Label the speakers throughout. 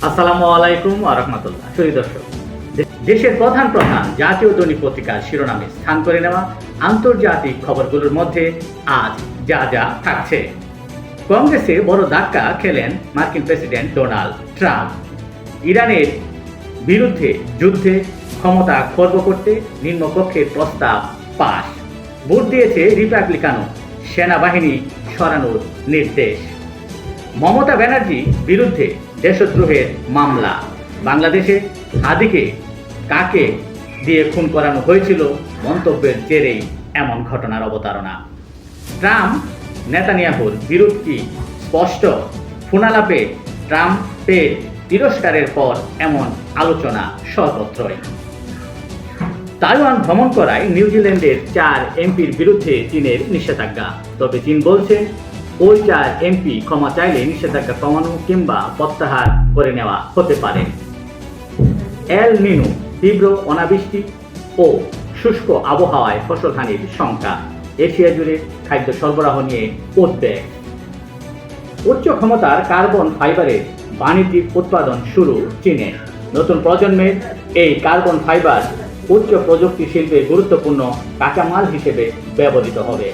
Speaker 1: আসসালামু আলাইকুম ওয়া রাহমাতুল্লাহ। সুধী দর্শক, দেশের প্রধান জাতীয় দৈনিক পত্রিকার শিরোনামে স্থান করে নেওয়া আন্তর্জাতিক খবরগুলোর মধ্যে আজ যা যা থাকছে। কংগ্রেসে বড় ধাক্কা খেলেন মার্কিন প্রেসিডেন্ট ডোনাল্ড ট্রাম্প। ইরানের বিরুদ্ধে যুদ্ধে ক্ষমতা খর্ব করতে নিম্নকক্ষের প্রস্তাব পাস। ভোট দিয়েছে রিপাবলিকানও, সেনাবাহিনী সরানোর নির্দেশ। মমতা ব্যানার্জির বিরুদ্ধে দেশদ্রোহের মামলা। বাংলাদেশে হাদিকে কাকে দিয়ে খুন করানো হয়েছিল মন্তব্যের জেরেই এমন ঘটনার অবতারণা। ট্রাম্প নেতানিয়াহুর বিরোধ কি স্পষ্ট? ফোনালাপে ট্রাম্পের তিরস্কারের পর এমন আলোচনা সর্বত্রই। তাইওয়ান ভ্রমণ করায় নিউজিল্যান্ডের 4 এমপির বিরুদ্ধে চীনের নিষেধাজ্ঞা। তবে চীন বলছে ওই 4 এমপি ক্ষমা চাইলে নিষেধাজ্ঞা কমানো কিংবা প্রত্যাহার করে নেওয়া হতে পারে। এল নিনো, তীব্র অনাবৃষ্টি ও শুষ্ক আবহাওয়ায় ফসলহানির শঙ্কা। এশিয়া জুড়ে খাদ্য সরবরাহ নিয়ে উদ্বেগ। উচ্চ ক্ষমতার কার্বন ফাইবারের বাণিজ্যিক উৎপাদন শুরু চীনে। নতুন প্রজন্মের এই কার্বন ফাইবার উচ্চ প্রযুক্তি শিল্পে গুরুত্বপূর্ণ কাঁচামাল হিসেবে ব্যবহৃত হবে।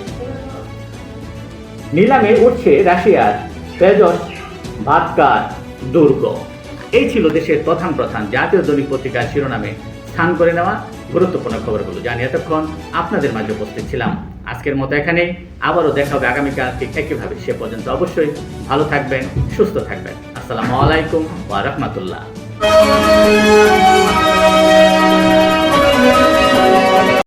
Speaker 1: নিলামে উঠছে রাশিয়ার তেজস ভাটকার দুর্গ। এই ছিল দেশের প্রধান জাতীয় দৈনিক পত্রিকার শিরোনামে স্থান করে নেওয়া গুরুত্বপূর্ণ খবরগুলো জানিয়ে এতক্ষণ আপনাদের মাঝে উপস্থিত ছিলাম। আজকের মতো এখানেই, আবারও দেখা হবে আগামীকাল ঠিক একইভাবে। সে পর্যন্ত অবশ্যই ভালো থাকবেন, সুস্থ থাকবেন। আসসালামু আলাইকুম ওয়া রাহমাতুল্লাহ।